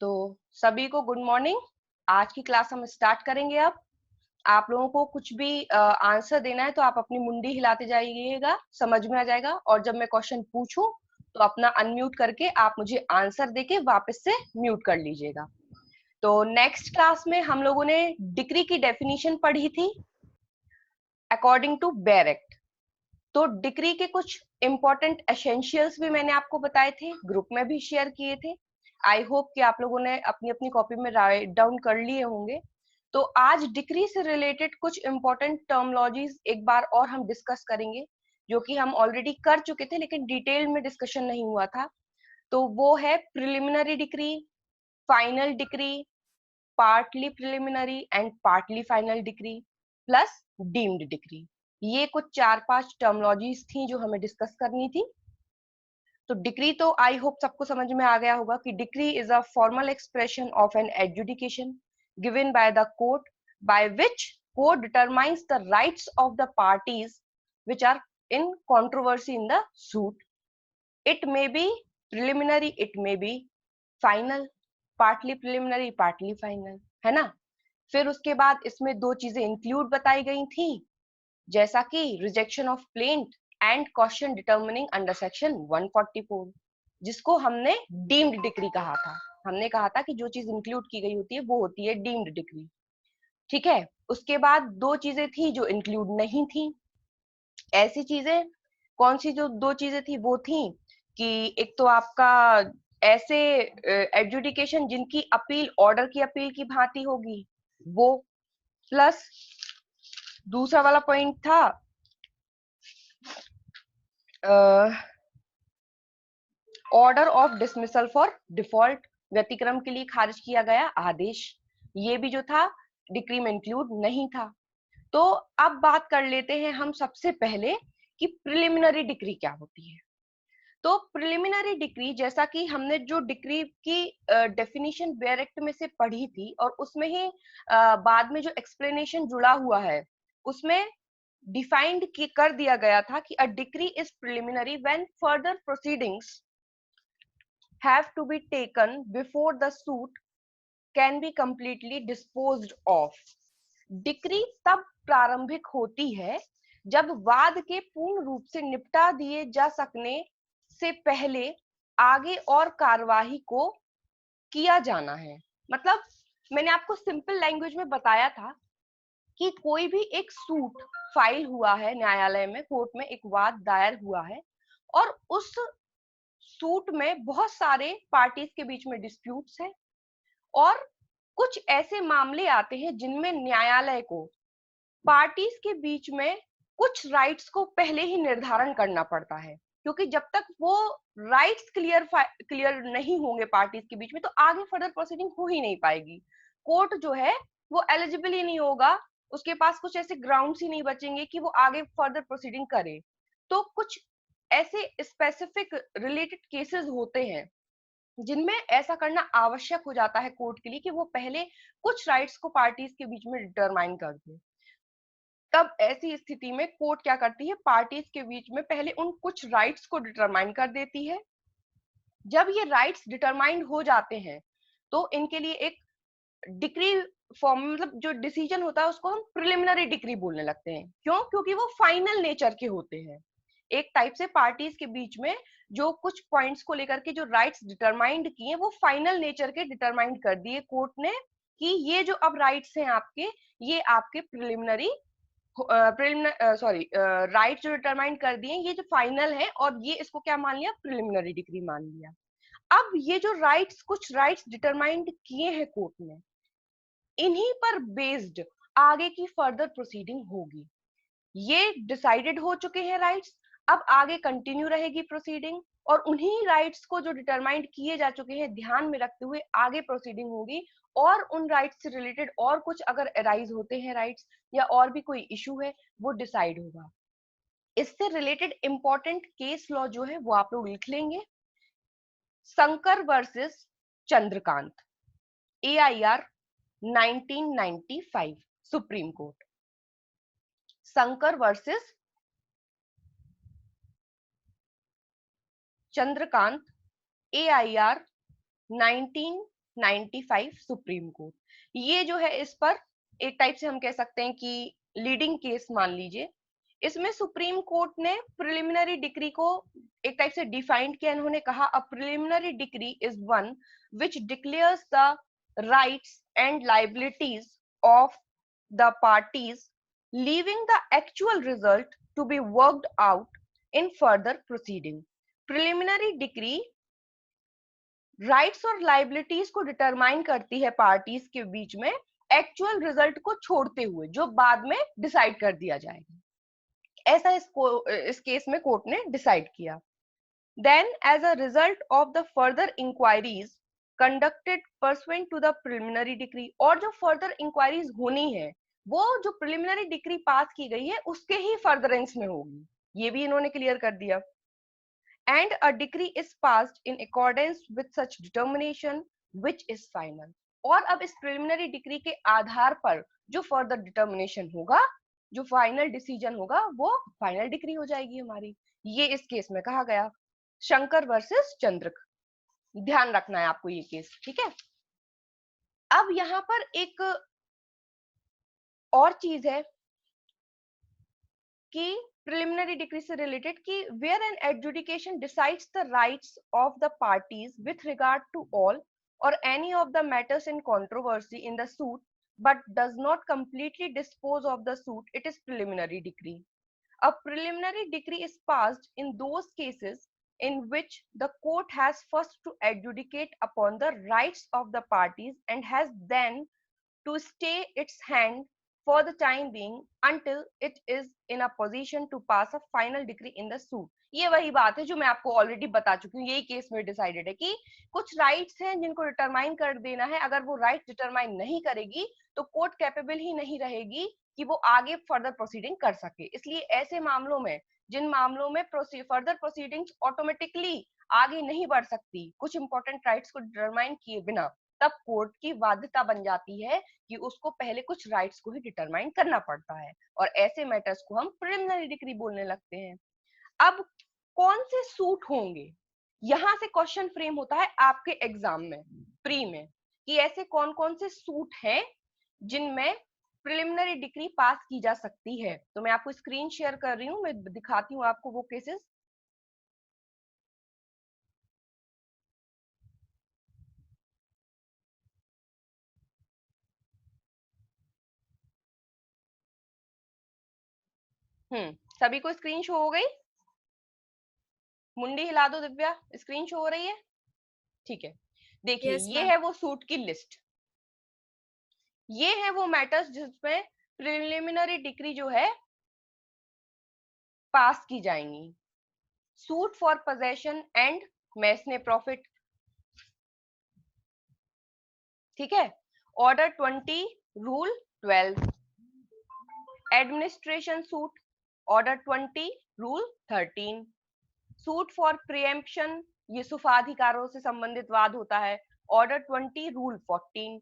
तो सभी को गुड मॉर्निंग। आज की क्लास हम स्टार्ट करेंगे। अब आप लोगों को कुछ भी आंसर देना है तो आप अपनी मुंडी हिलाते जाइएगा, समझ में आ जाएगा। और जब मैं क्वेश्चन पूछूं तो अपना अनम्यूट करके आप मुझे आंसर देके वापस से म्यूट कर लीजिएगा। तो नेक्स्ट क्लास में हम लोगों ने डिक्री की डेफिनेशन पढ़ी थी अकॉर्डिंग टू बेयर एक्ट। तो डिक्री के कुछ इंपॉर्टेंट एसेंशियल्स भी मैंने आपको बताए थे, ग्रुप में भी शेयर किए थे। आई होप कि आप लोगों ने अपनी अपनी कॉपी में राइट डाउन कर लिए होंगे। तो आज डिक्री से रिलेटेड कुछ इंपॉर्टेंट टर्मोलॉजीज एक बार और हम डिस्कस करेंगे, जो कि हम ऑलरेडी कर चुके थे लेकिन डिटेल में डिस्कशन नहीं हुआ था। तो वो है preliminary decree, final decree, partly preliminary and partly final decree, plus deemed decree. ये कुछ 4-5 टर्मोलॉजीज थी जो हमें डिस्कस करनी थी। तो डिक्री तो आई होप सबको समझ में आ गया होगा कि decree is a formal expression of an adjudication given by the court by which court determines the rights of the parties which are in controversy in the suit. It may be preliminary, it may be final, partly preliminary, partly final, है ना। फिर उसके बाद इसमें दो चीजें include बताई गई थी, जैसा कि rejection of plaint and question determining under section 144, जिसको हमने डीम्ड डिक्री कहा था। हमने कहा था कि जो चीज इंक्लूड की गई होती है वो होती है डीम्ड डिक्री। ठीक है। उसके बाद दो चीजें थी जो इंक्लूड नहीं थी। ऐसी चीजें कौन सी? जो दो चीजें थी वो थी कि एक तो आपका ऐसे एडजुडिकेशन जिनकी अपील ऑर्डर की अपील की भांति होगी वो, प्लस दूसरा वाला पॉइंट था order of dismissal for default, व्यतिक्रम के लिए खारिज किया गया आदेश। ये भी जो था डिक्री में इंक्लूड नहीं था। तो अब बात कर लेते हैं हम सबसे पहले कि प्रिलिमिनरी डिक्री क्या होती है। तो प्रिलिमिनरी डिक्री, जैसा कि हमने जो डिक्री की डेफिनेशन बेयर एक्ट में से पढ़ी थी और उसमें ही बाद में जो एक्सप्लेनेशन जुड़ा हुआ है उसमें डिफाइंड कर दिया गया था कि अ decree is preliminary when further proceedings have to be taken before the suit can be completely disposed of. Decree तब प्रारंभिक होती है जब वाद के पूर्ण रूप से निपटा दिए जा सकने से पहले आगे और कार्यवाही को किया जाना है। मतलब मैंने आपको सिंपल लैंग्वेज में बताया था कि कोई भी एक सूट फाइल हुआ है न्यायालय में, कोर्ट में एक वाद दायर हुआ है और उस सूट में बहुत सारे पार्टीज के बीच में डिस्प्यूट्स हैं और कुछ ऐसे मामले आते हैं जिनमें न्यायालय को पार्टीज के बीच में कुछ राइट्स को पहले ही निर्धारण करना पड़ता है, क्योंकि जब तक वो राइट्स क्लियर नहीं होंगे पार्टीज के बीच में तो आगे फर्दर प्रोसीडिंग हो ही नहीं पाएगी। कोर्ट जो है वो एलिजिबल ही नहीं होगा, उसके पास कुछ ऐसे ग्राउंड्स ही नहीं बचेंगे कि वो आगे फर्दर प्रोसीडिंग करे। तो कुछ ऐसे स्पेसिफिक रिलेटेड केसेस होते हैं जिनमें ऐसा करना आवश्यक हो जाता है कोर्ट के लिए कि वो पहले कुछ राइट्स को पार्टीज के बीच में डिटरमाइन कर दे। तब ऐसी स्थिति में कोर्ट क्या करती है, पार्टीज के बीच में पहले उन कुछ राइट्स को डिटरमाइन कर देती है। जब ये राइट्स डिटरमाइंड हो जाते हैं तो इनके लिए एक डिक्री फॉर्म, मतलब जो डिसीजन होता है उसको हम प्रिलिमिनरी डिक्री बोलने लगते हैं। क्यों? क्योंकि वो फाइनल नेचर के होते हैं। एक टाइप से पार्टीज के बीच में जो कुछ पॉइंट्स को लेकर के जो राइट्स डिटरमाइंड किए वो फाइनल नेचर के डिटरमाइंड कर दिए कोर्ट ने कि ये जो अब राइट्स हैं आपके, ये आपके प्रिलिमिनरी राइट जो डिटरमाइन कर दिए ये जो फाइनल है, और ये इसको क्या मान लिया? प्रिलिमिनरी डिग्री मान लिया। अब ये जो राइट्स, कुछ राइट्स डिटरमाइंड किए हैं कोर्ट ने, इन्हीं पर बेस्ड आगे की फर्दर प्रोसीडिंग होगी। ये डिसाइडेड हो चुके हैं राइट्स, अब आगे कंटिन्यू रहेगी प्रोसीडिंग और उन्हीं राइट्स को जो डिटरमाइंड किए जा चुके हैं ध्यान में रखते हुए आगे प्रोसीडिंग होगी। और उन राइट्स से रिलेटेड और कुछ अगर अराइज होते हैं राइट्स या और भी कोई इशू है वो डिसाइड होगा। इससे रिलेटेड इंपॉर्टेंट केस लॉ जो है वो आप लोग लिख लेंगे। Shankar versus Chandrakant, AIR 1995, supreme court. Shankar versus Chandrakant, AIR 1995। 95 supreme court. ये जो है इस पर एक टाइप से हम कह सकते हैं कि लीडिंग केस मान लीजिए। इसमें सुप्रीम कोर्ट ने प्रिलिमिनरी डिक्री को एक टाइप से डिफाइंड किया। इन्होंने कहा a preliminary decree is one which declares the rights and liabilities of the parties, leaving the actual result to be worked out in further proceeding. Preliminary decree rights और liabilities को determine करती है parties के बीच में, actual result को छोड़ते हुए, जो बाद में डिसाइड कर दिया जाएगा। ऐसा इस केस में कोर्ट ने डिसाइड किया। Then, as a result of the further inquiries conducted pursuant to the preliminary decree, और जो further inquiries होनी है वो जो preliminary decree पास की गई है उसके ही furtherance में होगी, ये भी इन्होंने क्लियर कर दिया। And a decree is passed in accordance with such determination which is final, और अब इस preliminary decree के आधार पर जो further determination होगा, जो फाइनल डिसीजन होगा, वो फाइनल डिक्री हो जाएगी हमारी। ये इस केस में कहा गया, शंकर वर्सेस चंद्रक। ध्यान रखना है आपको ये केस, ठीक है। अब यहां पर एक और चीज है कि प्रिलिमिनरी डिक्री से रिलेटेड कि where an adjudication decides the rights of the parties with regard to all or any of the matters in controversy in the suit but does not completely dispose of the suit, it is preliminary decree. A preliminary decree is passed in those cases in which the court has first to adjudicate upon the rights of the parties and has then to stay its hand for the time being until it is in a position to pass a final decree in the suit. ये वही बात है जो मैं आपको already बता चुकी हूँ। यही केस में डिसाइडेड है कि कुछ राइट्स हैं जिनको डिटरमाइन कर देना है, अगर वो राइट डिटरमाइन नहीं करेगी तो कोर्ट कैपेबल ही नहीं रहेगी कि वो आगे फर्दर प्रोसीडिंग कर सके। इसलिए ऐसे मामलों में, जिन मामलों में फर्दर प्रोसीडिंग्स ऑटोमेटिकली आगे नहीं बढ़ सकती कुछ इंपॉर्टेंट राइट्स को डिटरमाइन किए बिना, तब कोर्ट की बाध्यता बन जाती है कि उसको पहले कुछ राइट्स को ही डिटरमाइन करना पड़ता है, और ऐसे मैटर्स को हम प्रिलिमिनरी डिक्री बोलने लगते हैं। अब कौन से सूट होंगे, यहां से क्वेश्चन फ्रेम होता है आपके एग्जाम में प्री में कि ऐसे कौन कौन से सूट हैं जिनमें प्रिलिमिनरी डिक्री पास की जा सकती है। तो मैं आपको स्क्रीन शेयर कर रही हूं, मैं दिखाती हूं आपको वो केसेस। सभी को स्क्रीन शो हो गई? मुंडी हिला दो दिव्या, स्क्रीन शो हो रही है? ठीक है, देखिए yes, ये है वो सूट की लिस्ट, ये है वो मैटर्स जिसमें प्रिलिमिनरी डिक्री जो है पास की जाएंगी। Suit for possession and mesne profit, ठीक है। Order 20, rule 12, administration suit, order 20, rule 13, suit for preemption, ये सुफाधिकारों से संबंधित वाद होता है, order 20, rule 14,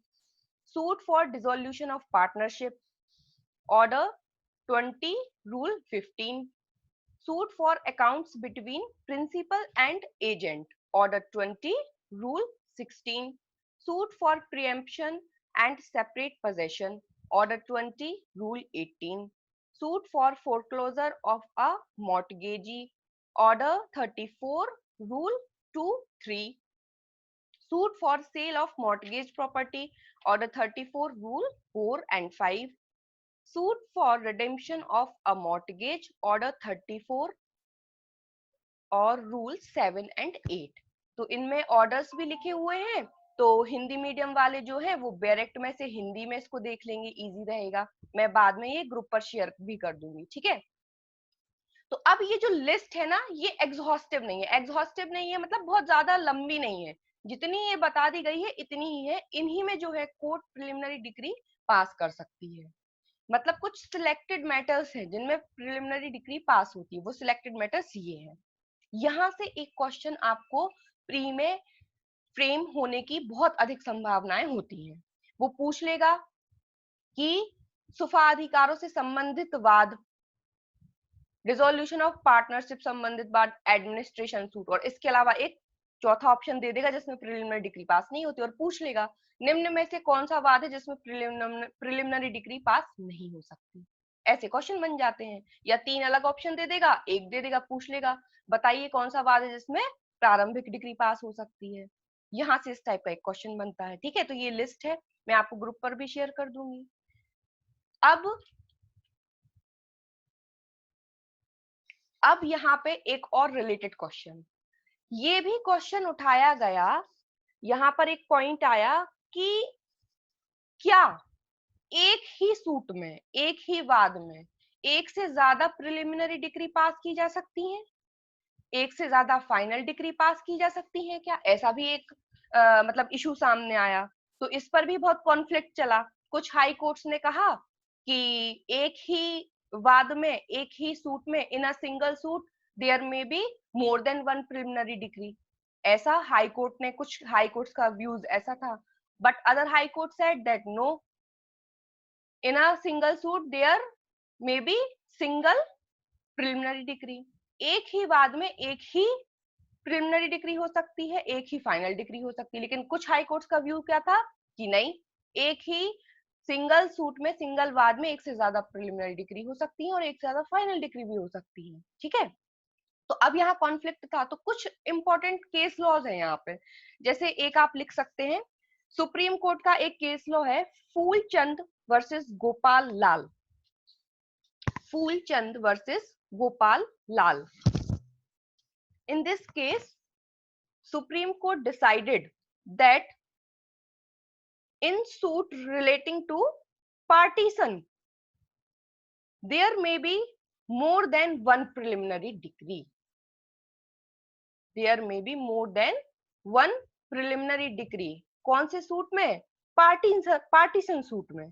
suit for dissolution of partnership, order 20, rule 15, suit for accounts between principal and agent, order 20, rule 16, suit for preemption and separate possession, order 20, rule 18, suit for foreclosure of a mortgagee, order 34, rule 2, 3, suit for sale of mortgage property, order 34, rule 4 and 5, suit for redemption of a mortgage, order 34 और rule 7 and 8। तो इनमें orders भी लिखे हुए हैं, तो Hindi medium वाले जो है वो डायरेक्ट में से हिंदी में इसको देख लेंगे, इजी रहेगा। मैं बाद में ये ग्रुप पर शेयर भी कर दूंगी, ठीक है। तो अब ये जो लिस्ट है ना, ये एग्जॉस्टिव नहीं है। एग्जॉस्टिव नहीं है मतलब बहुत ज्यादा लंबी नहीं है, जितनी ये बता दी गई है इतनी ही है। इन्हीं में जो है कोर्ट प्रिलिमिनरी डिक्री पास कर सकती है। मतलब कुछ सिलेक्टेड मैटर्स हैं जिनमें प्रिलिमिनरी डिक्री पास होती है, वो सिलेक्टेड मैटर्स ये हैं। यहां से एक क्वेश्चन आपको प्री में फ्रेम होने की बहुत अधिक संभावनाएं होती हैं। वो पूछ लेगा कि सुफा अधिकारों से संबंधित वाद, डिसोल्यूशन ऑफ पार्टनरशिप संबंधित बात, एडमिनिस्ट्रेशन सूट, और इसके अलावा एक चौथा ऑप्शन दे देगा जिसमें प्रिलिमिनरी डिग्री पास नहीं होती, और पूछ लेगा निम्न में से कौन सा वाद है जिसमें प्रिलिमिनरी डिग्री पास नहीं हो सकती। ऐसे क्वेश्चन बन जाते हैं। या 3 अलग ऑप्शन दे देगा, एक दे देगा, पूछ लेगा बताइए कौन सा वाद है जिसमें प्रारंभिक डिग्री पास हो सकती है। यहाँ से इस टाइप का एक क्वेश्चन बनता है। ठीक है, तो ये लिस्ट है, मैं आपको ग्रुप पर भी शेयर कर दूंगी। अब यहाँ पे एक और रिलेटेड क्वेश्चन, ये भी क्वेश्चन उठाया गया। यहाँ पर एक पॉइंट आया कि क्या एक ही सूट में, एक ही वाद में एक से ज्यादा प्रिलिमिनरी डिग्री पास की जा सकती है, एक से ज्यादा फाइनल डिग्री पास की जा सकती है क्या? ऐसा भी एक मतलब इशू सामने आया। तो इस पर भी बहुत कॉन्फ्लिक्ट चला। कुछ हाई कोर्ट्स ने कहा कि एक ही वाद में, एक ही सूट में, in a single suit there may be more than one preliminary decree. ऐसा हाई कोर्ट ने, कुछ हाई कोर्ट्स का व्यूज ऐसा था। But other high court said that no, in a single suit there may be single preliminary decree. एक ही वाद में एक ही प्रिलिमिनरी डिग्री हो सकती है, एक ही फाइनल डिग्री हो सकती है। लेकिन कुछ हाई कोर्ट्स का व्यू क्या था कि नहीं, एक ही सिंगल सूट में, सिंगल वाद में एक से ज्यादा प्रिलिमिनरी डिग्री हो सकती है और एक से ज्यादा फाइनल डिग्री भी हो सकती है। ठीक है, तो अब यहाँ कॉन्फ्लिक्ट था, तो कुछ इंपॉर्टेंट केस लॉज है यहाँ पे। जैसे एक आप लिख सकते हैं, सुप्रीम कोर्ट का एक केस लॉ है Phoolchand versus Gopal Lal. Phoolchand versus Gopal Lal. In this case, Supreme Court decided that in suit relating to partition, there may be more than one preliminary decree. There may be more than one preliminary decree. कौन से suit में? Partition suit में।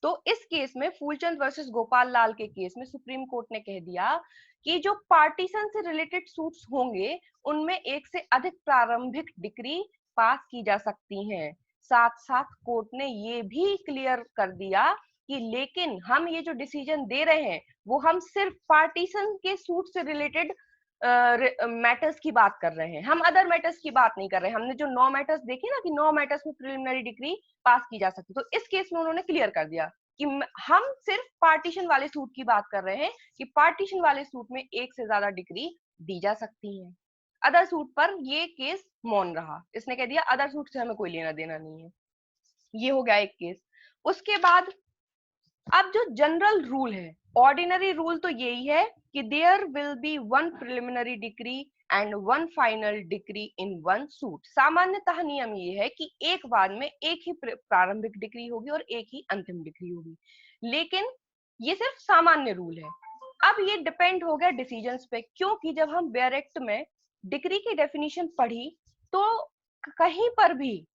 तो इस case में, Phoolchand versus Gopal लाल के case में, supreme court ने कह दिया कि जो पार्टीशन से रिलेटेड सूट्स होंगे उनमें एक से अधिक प्रारंभिक डिग्री पास की जा सकती हैं। साथ साथ कोर्ट ने ये भी क्लियर कर दिया कि लेकिन हम ये जो डिसीजन दे रहे हैं वो हम सिर्फ पार्टीशन के सूट से रिलेटेड मैटर्स की बात कर रहे हैं, हम अदर मैटर्स की बात नहीं कर रहे हैं। हमने जो 9 मैटर्स देखे ना कि 9 मैटर्स में प्रिलिमिनरी डिग्री पास की जा सकती, तो इस केस में उन्होंने क्लियर कर दिया कि हम सिर्फ पार्टीशन वाले सूट की बात कर रहे हैं कि पार्टीशन वाले सूट में एक से ज्यादा डिग्री दी जा सकती है। अदर सूट पर ये केस मौन रहा, इसने कह दिया अदर सूट से हमें कोई लेना देना नहीं है। ये हो गया एक केस। उसके बाद अब जो जनरल रूल है, ऑर्डिनरी रूल तो यही है कि there will be one preliminary decree and one final decree in one suit. सामान्यतः नियम ये है कि एक वाद में एक ही प्रारंभिक डिग्री होगी और एक ही अंतिम डिग्री होगी, लेकिन ये सिर्फ सामान्य रूल है। अब ये डिपेंड हो गया डिसीजंस पे, क्योंकि जब हम बेयर एक्ट में डिग्री की डेफिनेशन पढ़ी तो कहीं पर भी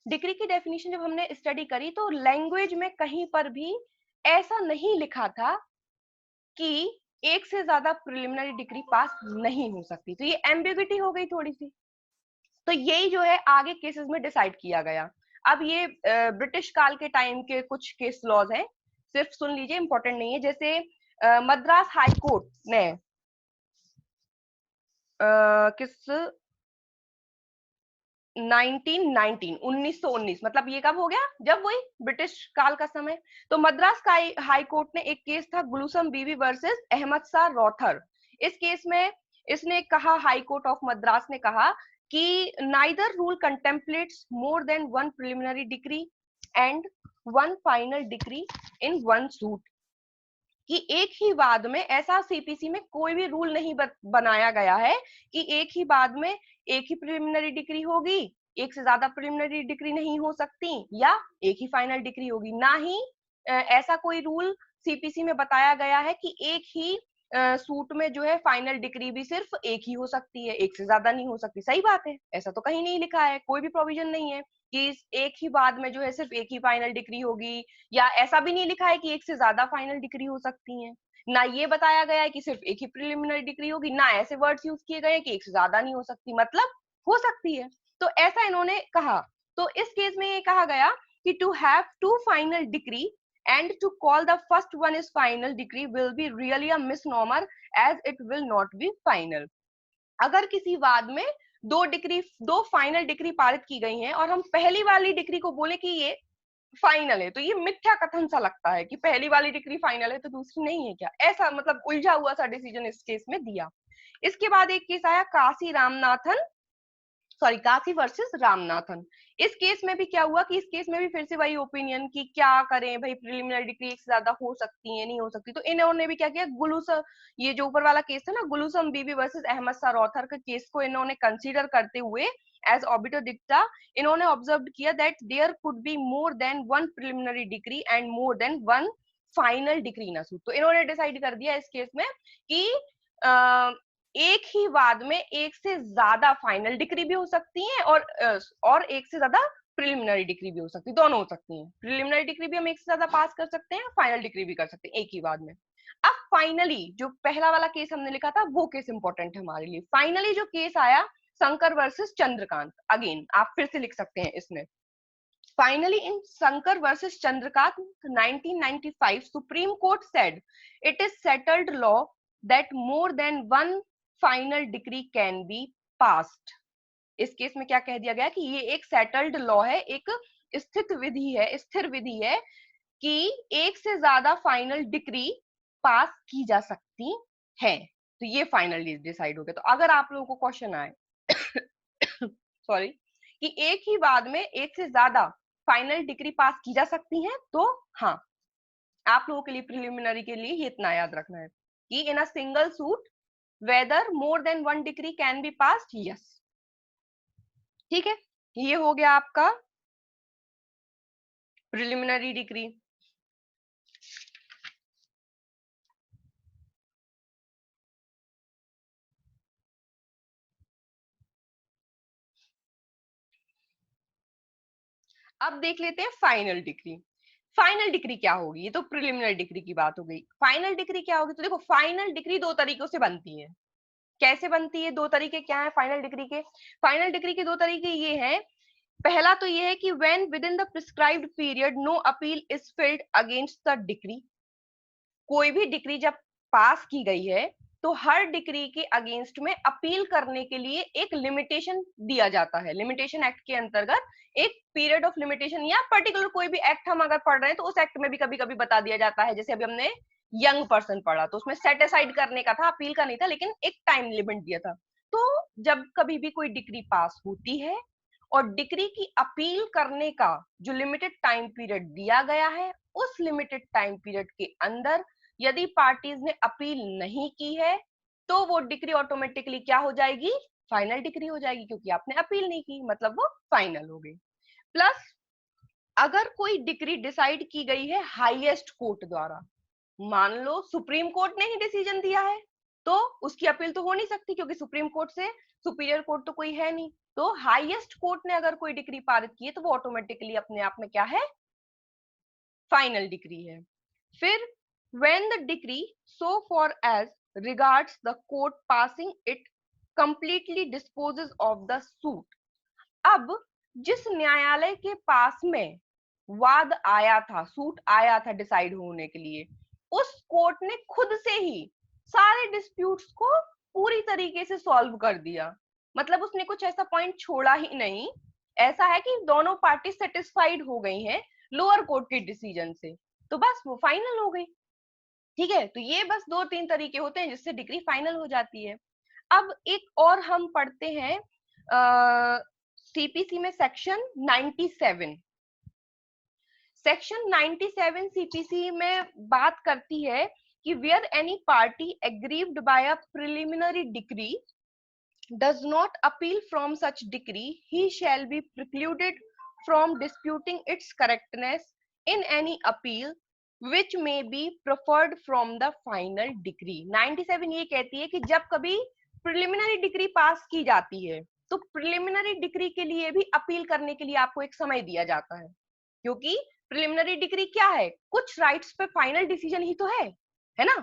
डिग्री की डेफिनेशन जब हमने स्टडी करी तो लैंग्वेज में कहीं पर भी ऐसा नहीं लिखा था कि एक से ज्यादा प्रिलिमिनरी डिग्री पास नहीं हो सकती। तो ये एम्बिग्युइटी हो गई थोड़ी सी। तो यही जो है आगे केसेस में डिसाइड किया गया। अब ये ब्रिटिश काल के टाइम के कुछ केस लॉज हैं, सिर्फ सुन लीजिए, इंपॉर्टेंट नहीं है। जैसे मद्रास हाई कोर्ट ने किस 1919 मतलब ये कब हो गया, जब वही ब्रिटिश काल का समय। तो मद्रास का हाई कोर्ट ने एक केस था गुलूसम बीबी वर्सेस अहमद शाह रौथर। इस केस में इसने कहा, हाई कोर्ट ऑफ मद्रास ने कहा कि neither rule contemplates more than one preliminary decree and one final decree in one suit. कि एक ही वाद में, ऐसा सीपीसी में कोई भी रूल नहीं बनाया गया है कि एक ही वाद में एक ही प्रिलिमिनरी डिग्री होगी, एक से ज्यादा प्रिलिमिनरी डिग्री नहीं हो सकती, या एक ही फाइनल डिग्री होगी। ना ही ऐसा कोई रूल सीपीसी में बताया गया है कि एक ही सूट में जो है फाइनल डिग्री भी सिर्फ एक ही हो सकती है, एक से ज्यादा नहीं हो सकती। सही बात है, ऐसा तो कहीं नहीं लिखा है, कोई भी प्रोविजन नहीं है कि एक ही वाद में जो है सिर्फ एक ही फाइनल डिग्री होगी, या ऐसा भी नहीं लिखा है कि एक से ज्यादा फाइनल डिग्री हो सकती है। ना ये बताया गया है कि सिर्फ एक ही प्रिलिमिनरी डिग्री होगी, ना ऐसे वर्ड्स यूज किए गए हैं कि एक से ज्यादा नहीं हो सकती, मतलब हो सकती है। तो ऐसा इन्होंने कहा। तो इस केस में ये कहा गया कि to have two final decree and to call the first one is final decree will be really a misnomer as it will not be final. अगर किसी वाद में दो फाइनल डिग्री पारित की गई हैं और हम पहली वाली डिग्री को बोले कि ये फाइनल है, तो ये मिथ्या कथन सा लगता है कि पहली वाली डिग्री फाइनल है तो दूसरी नहीं है क्या, ऐसा मतलब उलझा हुआ सा डिसीजन इस केस में दिया। इसके बाद एक केस आया काशी वर्सेस रामनाथन। इस केस में भी क्या हुआ कि इस केस में भी फिर से वही ओपिनियन कि क्या करें भाई, प्रिलिमिनरी डिग्री एक से ज्यादा हो सकती है नहीं हो सकती, तो इन्होंने भी क्या किया, गुलूसम, ये जो ऊपर वाला केस है ना गुलूसम बीबी वर्सेस अहमद शाह रौथर के केस को इन्होंने कंसीडर करते हुए एज ऑबिटर डिक्टा इन्होंने ऑब्जर्व किया that there could be more than one preliminary decree and more than one final decree in a suit. तो इन्होंने डिसाइड कर दिया इस केस में कि एक ही वाद में एक से ज्यादा फाइनल डिग्री भी हो सकती है और एक से ज्यादा प्रिलिमिनरी डिग्री भी हो सकती है, दोनों हो सकती हैं। प्रिलिमिनरी डिग्री भी हम एक से ज्यादा पास कर सकते हैं, फाइनल डिग्री भी कर सकते हैं एक ही वाद में। अब फाइनली जो पहला वाला केस हमने लिखा था वो केस इंपॉर्टेंट है हमारे लिए। फाइनली जो केस आया शंकर वर्सेस चंद्रकांत, अगेन आप फिर से लिख सकते हैं इसमें। Finally, in Shankar versus Chandrakant 1995, Supreme Court said it is settled law that more than one final decree can be passed. इस केस में क्या कह दिया गया कि ये एक सेटल्ड लॉ है, एक स्थिर विधि है कि एक से ज्यादा फाइनल डिक्री पास की जा सकती है। तो ये फाइनली डिसाइड हो गया। तो अगर आप लोगों को क्वेश्चन आए सॉरी कि एक ही वाद में एक से ज्यादा फाइनल डिग्री पास की जा सकती है, तो हाँ, आप लोगों के लिए प्रिलिमिनरी के लिए इतना याद रखना है कि in a single suit whether more than one decree can be passed, yes. ठीक है, ये हो गया आपका प्रिलिमिनरी डिग्री। अब देख लेते हैं फाइनल डिग्री। फाइनल डिग्री क्या होगी, ये तो प्रिलिमिनरी डिग्री की बात हो गई। फाइनल डिग्री क्या होगी, तो देखो फाइनल डिग्री दो तरीकों से बनती है। कैसे बनती है, दो तरीके क्या है फाइनल डिग्री के? फाइनल डिग्री के दो तरीके ये हैं। पहला तो ये है कि when within the prescribed period no appeal is filed against the decree. कोई भी डिग्री जब पास की गई है तो हर डिग्री के अगेंस्ट में अपील करने के लिए एक लिमिटेशन दिया जाता है। लिमिटेशन एक्ट के अंतर्गत एक पीरियड ऑफ लिमिटेशन या पर्टिकुलर कोई भी एक्ट हम अगर पढ़ रहे हैं तो उस एक्ट में भी कभी कभी बता दिया जाता है। जैसे अभी हमने यंग पर्सन पढ़ा तो उसमें सेट असाइड करने का था, अपील का नहीं था, लेकिन एक टाइम लिमिट दिया था। तो जब कभी भी कोई डिग्री पास होती है और डिग्री की अपील करने का जो लिमिटेड टाइम पीरियड दिया गया है, उस लिमिटेड टाइम पीरियड के अंदर यदि पार्टीज ने अपील नहीं की है तो वो डिग्री ऑटोमेटिकली क्या हो जाएगी, फाइनल डिग्री हो जाएगी, क्योंकि आपने अपील नहीं की, मतलब वो फाइनल हो गई। प्लस अगर कोई डिग्री डिसाइड की गई है हाईएस्ट कोर्ट द्वारा, मान लो सुप्रीम कोर्ट ने ही डिसीजन दिया है, तो उसकी अपील तो हो नहीं सकती क्योंकि सुप्रीम कोर्ट से सुपीरियर कोर्ट तो कोई है नहीं। तो हाईएस्ट कोर्ट ने अगर कोई डिग्री पारित की है तो वो ऑटोमेटिकली अपने आप में क्या है, फाइनल डिग्री है। फिर when the decree so far as regards the court passing it completely disposes of the suit। अब जिस न्यायालय के पास में वाद आया था, सूट आया था डिसाइड होने के लिए, उस कोर्ट ने खुद से ही सारे डिस्प्यूट्स को पूरी तरीके से सॉल्व कर दिया। मतलब उसने कुछ ऐसा पॉइंट छोड़ा ही नहीं। ऐसा है कि दोनों पार्टी सेटिस्फाइड हो गई हैं लोअर कोर्ट के डिसीजन से, तो बस वो फाइनल हो गई। ठीक है, तो ये बस दो तीन तरीके होते हैं जिससे डिग्री फाइनल हो जाती है। अब एक और हम पढ़ते हैं सीपीसी में सेक्शन 97। सेक्शन 97 सीपीसी में बात करती है कि where any party aggrieved by a preliminary decree does not appeal from such decree, he shall be precluded from disputing its correctness in any appeal which may be preferred from the final decree। 97 ये कहती है कि जब कभी preliminary degree पास की जाती है तो प्रिलिमिनरी डिग्री के लिए भी अपील करने के लिए आपको एक समय दिया जाता है, क्योंकि प्रिलिमिनरी डिग्री क्या है, कुछ राइट्स पे फाइनल डिसीजन ही तो है ना।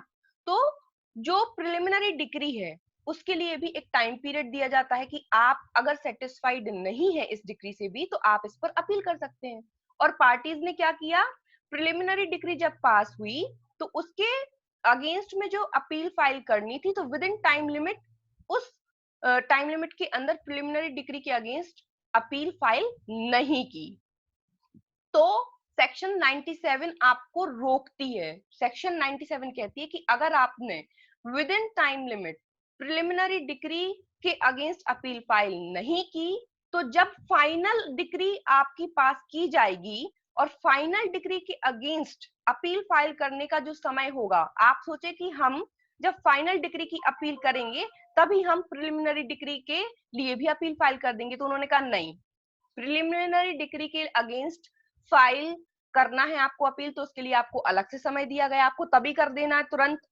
तो जो प्रिलिमिनरी डिग्री है उसके लिए भी एक टाइम पीरियड दिया जाता है कि आप अगर सेटिस्फाइड नहीं है इस डिग्री से भी तो आप इस पर अपील कर सकते हैं। और पार्टीज ने क्या किया, प्रिलिमिनरी डिक्री जब पास हुई तो उसके अगेंस्ट में जो अपील फाइल करनी थी, तो विद इन टाइम लिमिट, उस टाइम लिमिट के अंदर प्रिलिमिनरी डिक्री के अगेंस्ट अपील फाइल नहीं की, तो सेक्शन 97 आपको रोकती है। सेक्शन 97 कहती है कि अगर आपने with in time limit preliminary decree के अगेंस्ट अपील फाइल नहीं की, तो जब फाइनल डिक्री आपकी पास की जाएगी और फाइनल डिक्री के अगेंस्ट अपील फाइल करने का जो समय होगा, आप सोचे कि हम जब फाइनल डिक्री की अपील करेंगे तभी हम प्रिलिमिनरी डिक्री के लिए भी अपील फाइल कर देंगे, तो उन्होंने कहा नहीं, प्रिलिमिनरी डिक्री के अगेंस्ट फाइल करना है आपको अपील, तो उसके लिए आपको अलग से समय दिया गया, आपको तभी कर देना है, तुरंत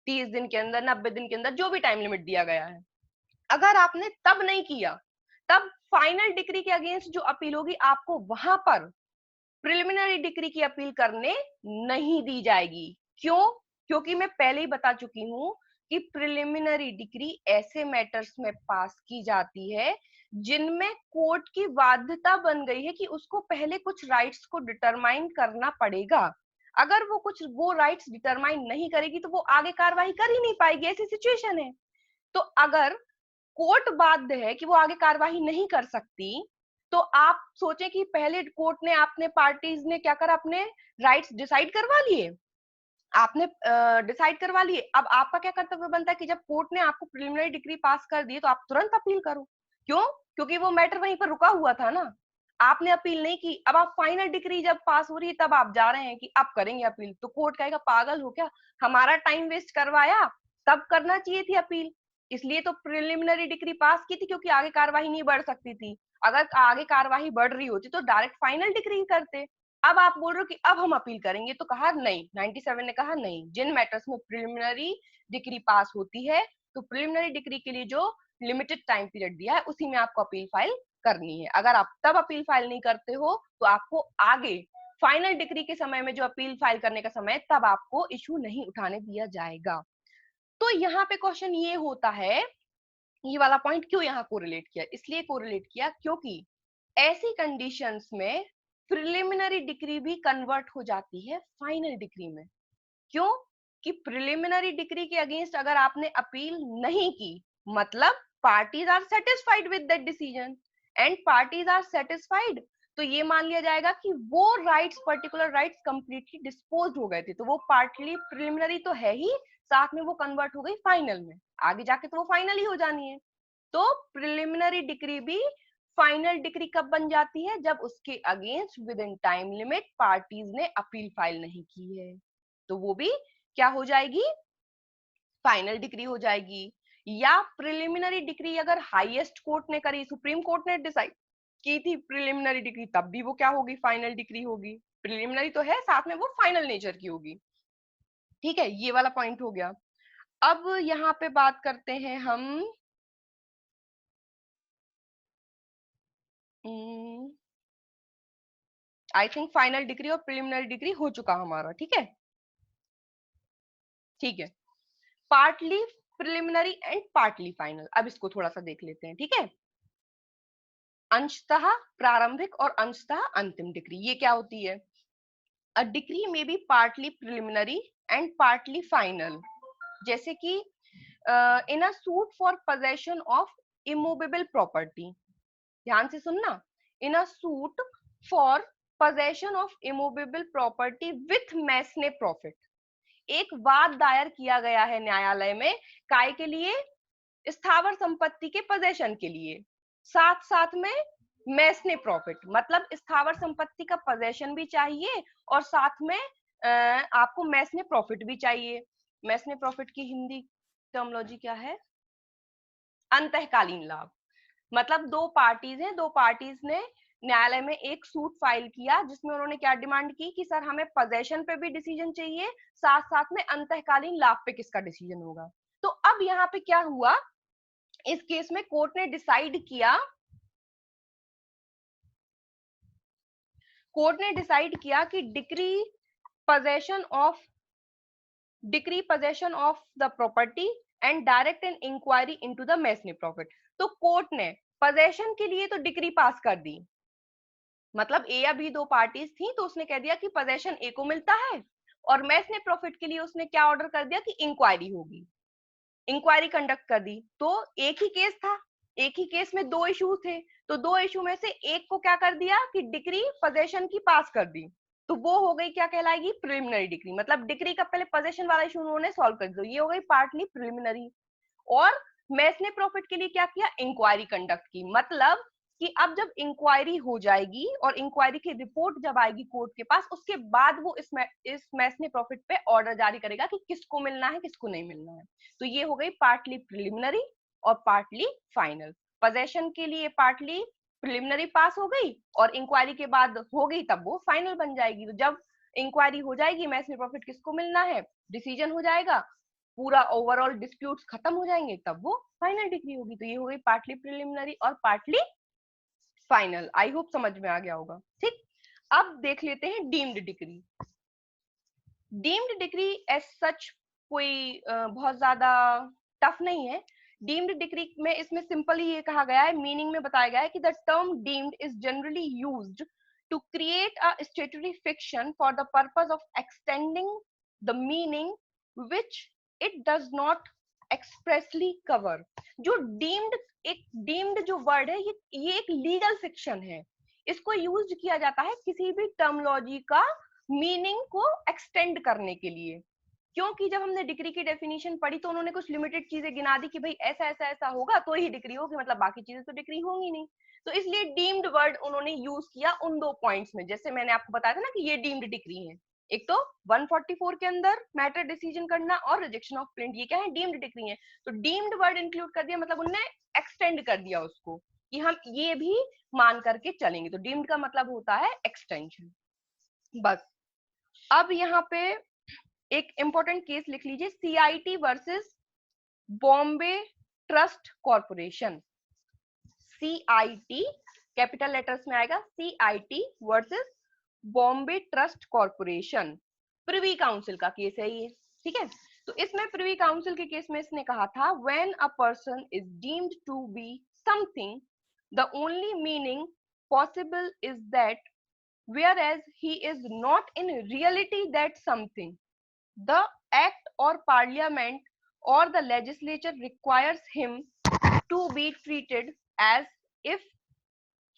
30 दिन के अंदर, 90 दिन के अंदर, जो भी टाइम लिमिट दिया गया है। अगर आपने तब नहीं किया, तब फाइनल डिक्री के अगेंस्ट जो अपील होगी आपको वहां पर प्रिलिमिनरी डिक्री की अपील करने नहीं दी जाएगी। क्यों? क्योंकि मैं पहले ही बता चुकी हूं कि प्रिलिमिनरी डिक्री ऐसे मैटर्स में पास की जाती है जिनमें कोर्ट की बाध्यता बन गई है कि उसको पहले कुछ राइट्स को डिटरमाइन करना पड़ेगा। अगर वो राइट्स डिटरमाइन नहीं करेगी तो वो आगे कार्रवाई कर ही नहीं पाएगी, ऐसी सिचुएशन है। तो अगर कोर्ट बाध्य है कि वो आगे कार्रवाई नहीं कर सकती, तो आप सोचें कि पहले कोर्ट ने, आपने पार्टीज ने क्या करा, अपने राइट्स डिसाइड करवा लिए, आपने डिसाइड करवा लिए। अब आपका क्या कर्तव्य बनता है कि जब कोर्ट ने आपको प्रिलिमिनरी डिक्री पास कर दी तो आप तुरंत अपील करो। क्यों? क्योंकि वो मैटर वहीं पर रुका हुआ था ना, आपने अपील नहीं की। अब आप फाइनल डिक्री जब पास हो रही है तब आप जा रहे हैं कि अब करेंगे अपील, तो कोर्ट कहेगा पागल हो क्या, हमारा टाइम वेस्ट करवाया, तब करना चाहिए थी अपील। इसलिए तो प्रिलिमिनरी डिक्री पास की थी क्योंकि आगे कार्रवाई नहीं बढ़ सकती थी। अगर आगे कार्रवाई बढ़ रही होती तो डायरेक्ट फाइनल डिक्री करते। अब आप बोल रहे हो कि अब हम अपील करेंगे, तो कहा नहीं, 97 ने कहा नहीं, जिन मैटर्स में प्रिलिमिनरी डिक्री पास होती है तो प्रिलिमिनरी डिक्री के लिए जो लिमिटेड टाइम पीरियड दिया है उसी में आपको अपील फाइल करनी है। अगर आप तब अपील फाइल नहीं करते हो तो आपको आगे फाइनल डिक्री के समय में जो अपील फाइल करने का समय है तब आपको इशू नहीं उठाने दिया जाएगा। तो यहाँ पे क्वेश्चन ये होता है, ये वाला पॉइंट क्यों यहाँ कोरिलेट किया, इसलिए कोरिलेट किया क्योंकि ऐसी कंडीशंस में प्रिलिमिनरी डिक्री भी कन्वर्ट हो जाती है फाइनल डिक्री में। क्यों? कि प्रिलिमिनरी डिक्री के अगेंस्ट अगर आपने अपील नहीं की, मतलब parties are satisfied with that decision, and parties are satisfied, तो ये मान लिया जाएगा कि वो rights, particular rights completely disposed हो गए थे, तो वो पार्टली प्रिलिमिनरी तो है ही, साथ में वो कन्वर्ट हो गई फाइनल में, आगे जाके तो वो फाइनल ही हो जानी है। तो प्रिलिमिनरी डिक्री भी फाइनल डिक्री कब बन जाती है? जब उसके against with in time limit parties ने अपील फाइल नहीं की है, तो वो भी क्या हो जाएगी? फाइनल डिक्री हो जाएगी। या प्रिलिमिनरी डिक्री अगर हाईएस्ट कोर्ट ने करी, सुप्रीम कोर्ट ने डिसाइड की थी प्रिलिमिनरी डिक्री, तब भी वो क्या होगी? फाइनल डिक्री होगी। प्रिलिमिनरी तो है, साथ में वो फाइनल नेचर की होगी। ठीक है, ये वाला पॉइंट हो गया। अब यहाँ पे बात करते हैं हम आई थिंक फाइनल डिग्री और प्रिलिमिनरी डिग्री हो चुका हमारा। ठीक है, ठीक है, partly preliminary and partly final. अब इसको थोड़ा सा देख लेते हैं। ठीक है, अंशतः प्रारंभिक और अंशतः अंतिम डिग्री, ये क्या होती है? अ डिग्री में be partly preliminary and partly final. जैसे कि in a suit for possession of immovable property, ध्यान से सुनना, in a suit for possession of immovable property with mesne profit, एक वाद दायर किया गया है न्यायालय में, काय के लिए? स्थावर संपत्ति के पोजेशन के लिए, साथ साथ में मैसने प्रॉफिट, मतलब स्थावर संपत्ति का पोजेशन भी चाहिए और साथ में आपको मैसने प्रॉफिट भी चाहिए। मैसने प्रॉफिट की हिंदी टर्मोलॉजी क्या है? अंतःकालीन लाभ। मतलब दो पार्टीज हैं, दो पार्टीज ने न्यायालय में एक सूट फाइल किया जिसमें उन्होंने क्या डिमांड की कि सर हमें पोजेशन पे भी डिसीजन चाहिए, साथ साथ में अंतःकालीन लाभ पे किसका डिसीजन होगा। तो अब यहाँ पे क्या हुआ, इस केस में कोर्ट ने डिसाइड किया, कोर्ट ने डिसाइड किया कि decree possession of the property and direct an inquiry into the mesne profit. तो कोर्ट ने पोजेशन के लिए तो डिक्री पास कर दी, मतलब ए या बी दो पार्टीज थी, तो उसने कह दिया कि पोजेशन ए को मिलता है, और मैस ने प्रॉफिट के लिए उसने क्या ऑर्डर कर दिया कि इंक्वायरी होगी, इंक्वायरी कंडक्ट कर दी। तो एक ही केस था, एक ही केस में दो इशू थे, तो दो इशू में से एक को क्या कर दिया कि डिक्री पोजेशन की पास कर दी, तो वो हो गई क्या कहलाएगी, प्रिलिमिनरी डिक्री। मतलब डिक्री का पहले पोजेशन वाला इशू उन्होंने सॉल्व कर दिया, ये हो गई पार्टली प्रिलिमिनरी। और मैस ने प्रॉफिट के लिए क्या किया, इंक्वायरी कंडक्ट की। मतलब कि अब जब इंक्वायरी हो जाएगी और इंक्वायरी की रिपोर्ट जब आएगी कोर्ट के पास, उसके बाद वो इस मैस ने प्रॉफिट पे ऑर्डर जारी करेगा कि किसको मिलना है किसको नहीं मिलना है। तो ये हो गई पार्टली प्रिलिमिनरी और पार्टली फाइनल। पोजेशन के लिए पार्टली प्रिलिमिनरी पास हो गई और इंक्वायरी के बाद हो गई, तब वो फाइनल बन जाएगी। तो जब इंक्वायरी हो जाएगी, मैस ने प्रॉफिट किसको मिलना है, डिसीजन हो जाएगा, पूरा ओवरऑल डिस्प्यूट्स खत्म हो जाएंगे, तब वो फाइनल डिग्री होगी। तो ये हो गई पार्टली प्रिलिमिनरी और पार्टली फाइनल। आई होप समझ में आ गया होगा। ठीक, अब देख लेते हैं deemed decree. Deemed decree as such कोई बहुत ज्यादा टफ नहीं है। डीम्ड डिग्री में इसमें सिंपली ये कहा गया है, मीनिंग में बताया गया है कि the term deemed is generally used to create a statutory fiction for the purpose of extending the meaning which it does not expressly cover। जो डीम्ड, एक डीम्ड जो वर्ड है, ये एक लीगल फिक्शन है। इसको यूज किया जाता है किसी भी टर्मोलॉजी का मीनिंग को एक्सटेंड करने के लिए। क्योंकि जब हमने डिग्री की डेफिनेशन पढ़ी तो उन्होंने कुछ लिमिटेड चीजें गिना दी कि भाई ऐसा ऐसा ऐसा होगा तो ही डिग्री होगी, मतलब बाकी चीजें तो डिग्री होंगी नहीं। तो इसलिए डीम्ड वर्ड उन्होंने यूज किया उन दो पॉइंट्स में, जैसे मैंने आपको बताया था ना कि ये डीम्ड डिग्री है। एक तो 144 के अंदर मैटर डिसीजन करना और रिजेक्शन ऑफ प्लेंट, ये क्या है, डीम्ड डिग्री है। तो डीम्ड वर्ड इंक्लूड कर दिया, मतलब उन्होंने एक्सटेंड कर दिया उसको कि हम ये भी मान करके चलेंगे। तो डीम्ड का मतलब होता है एक्सटेंशन। बस अब यहाँ पे एक इंपॉर्टेंट केस लिख लीजिए, CIT versus Bombay trust corporation. CIT capital letters में आएगा, CIT versus Bombay trust corporation. Privy council का केस है ये, ठीक है। तो इसमें प्रिवी काउंसिल के केस में इसने कहा था, when a person is deemed to be something the only meaning possible is that whereas he is not in reality that something, the act or parliament or the legislature requires him to be treated as if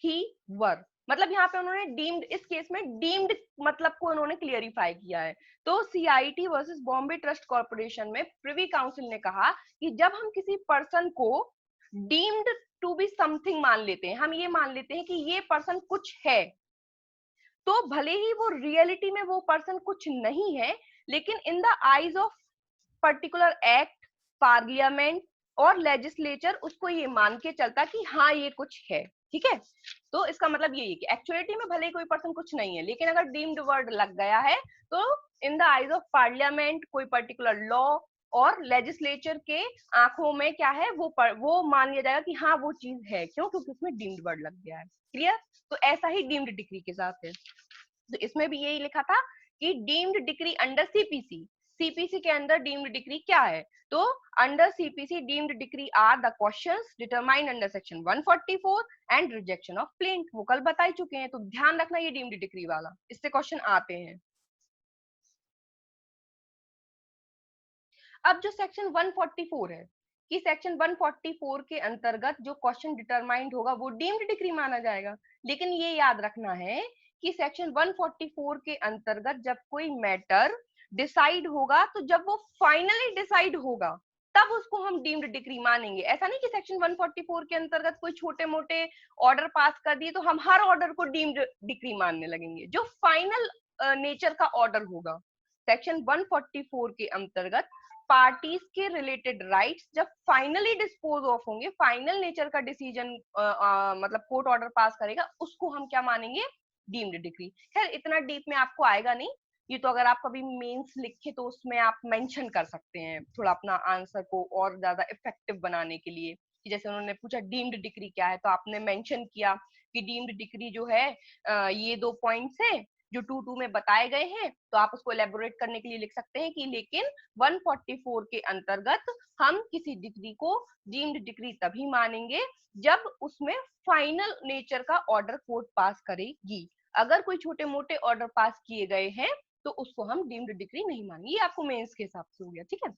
he were। मतलब यहाँ पे उन्होंने deemed, इस case में deemed मतलब को उन्होंने clarify किया है। तो CIT versus Bombay trust corporation में प्रिवी काउंसिल ने कहा कि जब हम किसी पर्सन को डीम्ड टू बी समथिंग मान लेते हैं, हम ये मान लेते हैं कि ये पर्सन कुछ है, तो भले ही वो रियलिटी में वो पर्सन कुछ नहीं है, लेकिन in the eyes of particular act, parliament और लेजिस्लेचर उसको ये मान के चलता कि हाँ ये कुछ है, ठीक है। तो इसका मतलब ये है कि एक्चुअलिटी में भले ही कोई पर्सन कुछ नहीं है, लेकिन अगर डीम्ड वर्ड लग गया है तो in the eyes of parliament, कोई पर्टिकुलर लॉ और लेजिस्लेचर के आंखों में क्या है, वो मान लिया जाएगा कि हाँ वो चीज है। क्यों? क्योंकि उसमें डीम्ड वर्ड लग गया है। क्लियर? तो ऐसा ही डीम्ड डिग्री के साथ है। तो इसमें भी यही लिखा था कि deemed decree under CPC, CPC के अंदर डीम्ड डिग्री क्या है, तो under CPC deemed decree are the questions determined under section 144 and rejection of plaint. वो कल बता ही चुके हैं, तो ध्यान रखना ये डीम्ड डिग्री वाला, इससे क्वेश्चन आते हैं। अब जो सेक्शन 144 है कि सेक्शन 144 के अंतर्गत जो क्वेश्चन डिटरमाइंड होगा वो डीम्ड डिग्री माना जाएगा। लेकिन ये याद रखना है कि सेक्शन 144 के अंतर्गत जब कोई मैटर डिसाइड होगा, तो जब वो फाइनली डिसाइड होगा तब उसको हम डीम्ड डिग्री मानेंगे। ऐसा नहीं कि सेक्शन 144 के अंतर्गत कोई छोटे मोटे ऑर्डर पास कर दिए तो हम हर ऑर्डर को डीम्ड डिग्री मानने लगेंगे। जो फाइनल नेचर का ऑर्डर होगा, सेक्शन 144 के अंतर्गत पार्टीज के रिलेटेड राइट्स जब फाइनली डिस्पोज ऑफ होंगे, फाइनल नेचर का डिसीजन मतलब कोर्ट ऑर्डर पास करेगा, उसको हम क्या मानेंगे, डीम्ड डिग्री। खैर इतना डीप में आपको आएगा नहीं, ये तो अगर आप कभी मेंस लिखे तो उसमें आप मेंशन कर सकते हैं थोड़ा अपना आंसर को और ज्यादा इफेक्टिव बनाने के लिए। कि जैसे उन्होंने पूछा डीम्ड डिग्री क्या है, तो आपने मेंशन किया कि डीम्ड डिग्री जो है ये दो पॉइंट्स है, जो 2.2 में बताए गए हैं, तो आप उसको एलेबोरेट करने के लिए लिख सकते हैं कि लेकिन 144 के अंतर्गत हम किसी डिग्री को डीम्ड डिग्री तभी मानेंगे जब उसमें फाइनल नेचर का ऑर्डर कोर्ट पास करेगी। अगर कोई छोटे मोटे ऑर्डर पास किए गए हैं तो उसको हम डीम्ड डिग्री नहीं मानेंगे। ये आपको मेंस के हिसाब से हो गया, ठीक है।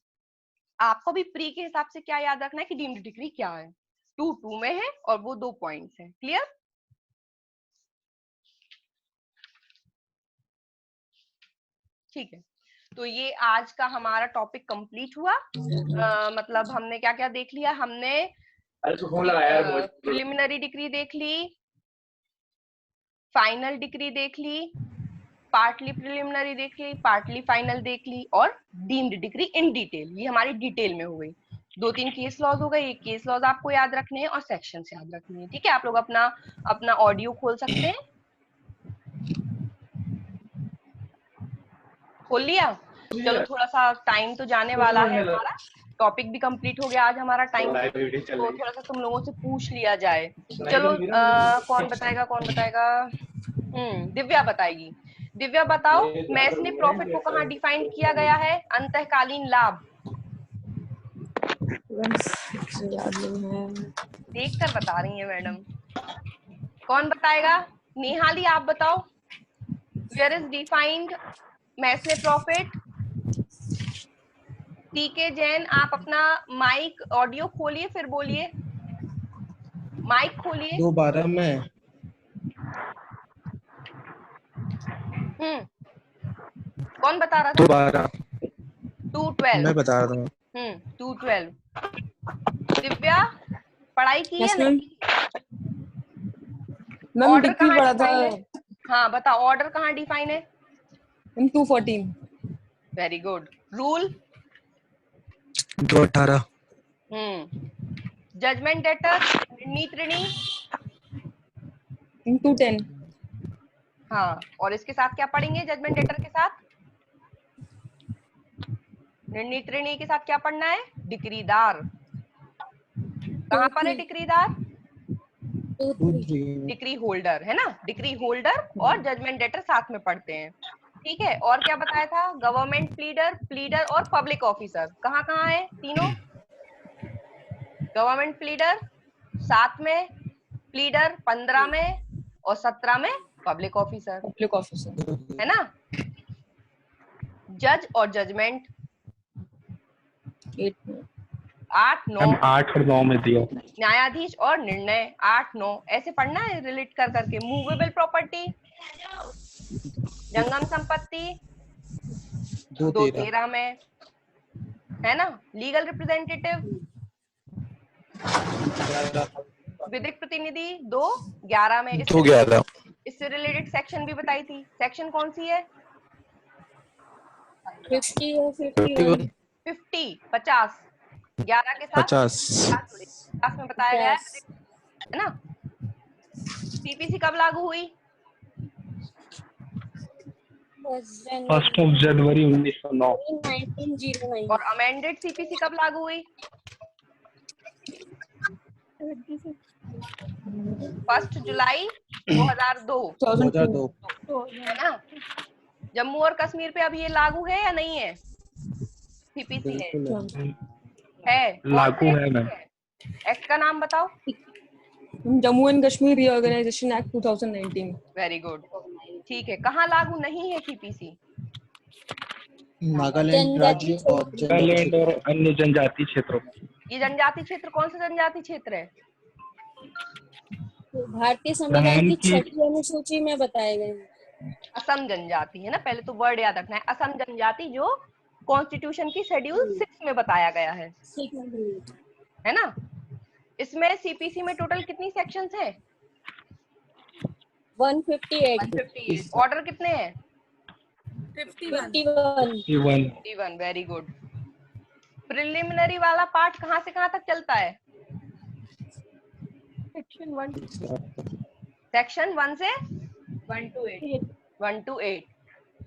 आपको भी प्री के हिसाब से क्या याद रखना है कि डीम्ड डिग्री क्या है, 2.2 में है और वो 2 पॉइंट्स है। क्लियर? ठीक है, तो ये आज का हमारा टॉपिक कंप्लीट हुआ। मतलब हमने क्या क्या देख लिया, हमने प्रिलिमिनरी डिग्री देख ली, फाइनल डिग्री देख ली, पार्टली प्रिलिमिनरी देख ली, पार्टली फाइनल देख ली, और डीम्ड डिग्री इन डिटेल, ये हमारी डिटेल में हो गई। 2-3 केस लॉज हो गए, ये केस लॉज आपको याद रखने हैं और सेक्शंस याद रखने हैं, ठीक है। आप लोग अपना ऑडियो खोल सकते हैं। खोल लिया? चलो, थोड़ा सा टाइम तो जाने वाला है, हमारा टॉपिक भी कंप्लीट हो गया आज हमारा टाइम, तो थोड़ा सा तुम लोगों से पूछ लिया जाए। चलो, कौन बताएगा कौन बताएगा? दिव्या बताएगी। दिव्या बताओ, मैस्ने प्रॉफिट को कहाँ डिफाइन किया गया है? अंतःकालीन लाभ। देख कर बता रही है मैडम। कौन बताएगा? नेहाली आप बताओ, वेयर इज डिफाइंड मैस्ने प्रॉफिट? टीके जैन, आप अपना माइक ऑडियो खोलिए फिर बोलिए, माइक खोलिए। 2.12 में कौन बता रहा था? 2.12 2.12 मैं बता रहा हूँ। 2.12। दिव्या, पढ़ाई की है नहीं? ऑर्डर कहाँ डिफाइन है? हाँ बताओ, ऑर्डर कहाँ डिफाइन है? 214। Very good. Rule? 2.18। Judgment debtor, निर्णीत ऋणी? 210। हाँ, और इसके साथ क्या पढ़ेंगे? जजमेंट डेटर के साथ निर्णीत ऋणी के साथ क्या पढ़ना है? डिक्रीदार। कहाँ पर है डिक्रीदार? डिक्री होल्डर, है ना। डिक्री होल्डर और जजमेंट डेटर साथ में पढ़ते हैं, ठीक है। और क्या बताया था? गवर्नमेंट प्लीडर, प्लीडर और पब्लिक ऑफिसर कहाँ कहाँ है तीनों? गवर्नमेंट प्लीडर 7 में, प्लीडर 15 में और 17 में पब्लिक ऑफिसर, है ना। जज और जजमेंट 8, 9 8 और 9 में दिया। न्यायाधीश और निर्णय 8, 9 ऐसे पढ़ना है रिलेट कर करके। मूवेबल प्रॉपर्टी, जंगम संपत्ति 2.13 में, है ना। लीगल रिप्रेजेंटेटिव, विधिक प्रतिनिधि 2.11 में। 2.11। इससे रिलेटेड सेक्शन भी बताई थी। सेक्शन कौन सी है? 50 और 51। 50 11 के साथ 50 में बताया गया है ना। सीपीसी कब लागू हुई? 1 जनवरी 1909। 1909। और अमेंडेड सीपीसी कब लागू हुई? 1 जुलाई 2002, है ना। जम्मू और कश्मीर पे अभी ये लागू है या नहीं है? सीपीसी है लागू है मैम। एक्ट का नाम बताओ। Jammu and Kashmir reorganisation act 2019। Very good, ठीक है। कहाँ लागू नहीं है सीपीसी? नागालैंड राज्य और अन्य जनजाति क्षेत्रों में। ये जनजाति क्षेत्र कौन सा जनजाति क्षेत्र है? भारतीय संविधान की 6वीं अनुसूची में बताए गए हैं। असम जनजाति, है ना। पहले तो वर्ड याद रखना है, असम जनजाति, जो कॉन्स्टिट्यूशन की शेड्यूल 6 में बताया गया है ना। इसमें सीपीसी में टोटल कितनी सेक्शंस हैं? 158। ऑर्डर कितने हैं? 51। Very good. प्रिलिमिनरी वाला पार्ट कहाँ से कहाँ तक चलता है? सेक्शन 1 से 1 to 8।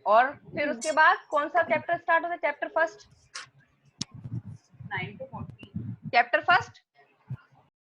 और फिर उसके बाद कौन सा चैप्टर स्टार्ट होता है? Chapter first